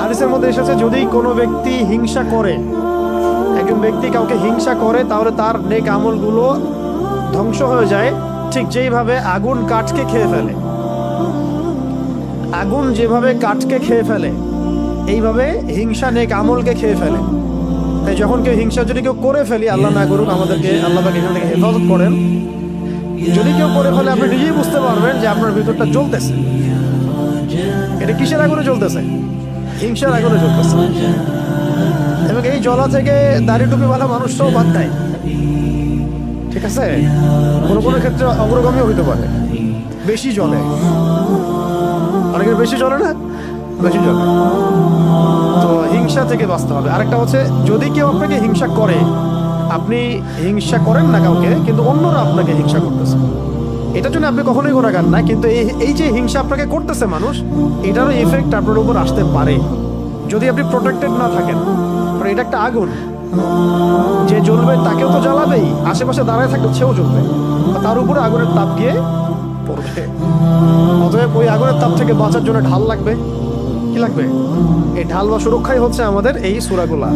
হাদিসের মধ্যে এসেছে যদি কোনো ব্যক্তি হিংসা করে, একজন ব্যক্তি কাউকে হিংসা করে, তাহলে তার নেক আমলগুলো ধ্বংস হয়ে যায়, ঠিক যেইভাবে আগুন কাঠকে খেয়ে ফেলে। আগুন যেভাবে কাঠকে খেয়ে ফেলে, এইভাবে হিংসা নেক আমলকে খেয়ে ফেলে। তাই যখন কেউ হিংসা যদি কেউ করে ফেলি, আল্লাহ না করুক, আমাদেরকে আল্লাহ পাক এখান থেকে হেফাজত করেন, যদি কেউ করে ফেলে আপনি নিজেই বুঝতে পারবেন যে আপনার ভিতরটা জ্বলতেছে। এটা কিসের আগুনে জ্বলতেছে? হিংসার আগুনে জ্বলতেছে। এবং এই জ্বলা থেকে দাড়ি টুপিওয়ালা মানুষটাও বাদ দেয়, ঠিক আছে? কোনো কোনো ক্ষেত্রে অগ্রগামীও হইতে পারে, বেশি জ্বলে, অনেকের বেশি জ্বলে না, বেশি জ্বলে। তো হিংসা থেকে বাঁচতে হবে। আরেকটা হচ্ছে, যদি কেউ আপনাকে হিংসা করে, আপনি হিংসা করেন না কাউকে, কিন্তু অন্যরা আপনাকে হিংসা করতেছে, এটার জন্য আপনি কখনোই গুনাহগার না, কিন্তু এই যে হিংসা আপনাকে করতেছে মানুষ, এটারও এফেক্ট আপনার উপর আসতে পারে যদি আপনি প্রোটেক্টেড না থাকেন। কারণ এটা একটা আগুন, যে জ্বলবে তাকেও তো জ্বালাবেই, আশেপাশে দাঁড়ায় থাকলে সেও জ্বলবে, তার উপরে আগুনের তাপ গিয়ে পড়বে। অতএব ওই আগুনের তাপ থেকে বাঁচার জন্য ঢাল লাগবে। কি লাগবে? এই ঢাল বা সুরক্ষাই হচ্ছে আমাদের এই সূরাগুলা,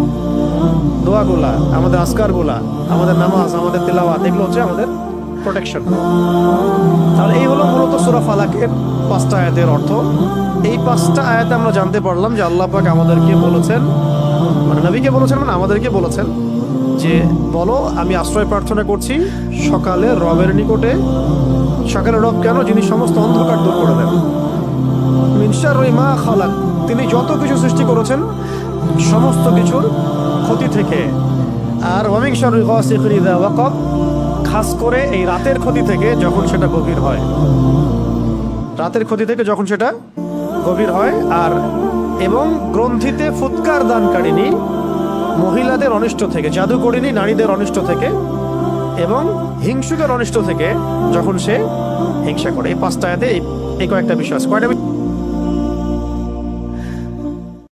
দোয়াগুলা, আমাদের আজকারগুলা, আমাদের নামাজ, আমাদের তিলাওয়াত, এগুলো হচ্ছে আমাদের প্রোটেকশন। তাহলে এই হলো মূলত সূরা ফালাকের 5টা আয়াতের অর্থ। এই 5টা আয়াতে আমরা জানতে পারলাম যে আল্লাহ পাক আমাদেরকে বলেছেন, মানে নবীকে বলেছেন, মানে আমাদেরকে বলেছেন যে বলো আমি আশ্রয় প্রার্থনা করছি সকালে রবের নিকটে। সকালে রব কেন? যিনি সমস্ত অন্ধকার দূর করে দেন। মিন শাররি মা খালাক, তিনি যত কিছু সৃষ্টি করেছেন সমস্ত কিছুর ক্ষতি থেকে। আর ওয়া মিন শাররি গাসিকিন ইযা ওয়াকাব, খাস করে এই রাতের ক্ষতি থেকে যখন সেটা গভীর হয়, রাতের ক্ষতি থেকে যখন সেটা গভীর হয়। আর এবং গ্রন্থিতে ফুৎকার দানকারিনী মহিলাদের অনিষ্ট থেকে, জাদুকরিনী নারীদের অনিষ্ট থেকে, এবং হিংসুকের অনিষ্ট থেকে যখন সে হিংসা করে। এই 5টা আয়াতে এই কয়েকটা বিষয় আছে। কয়টা?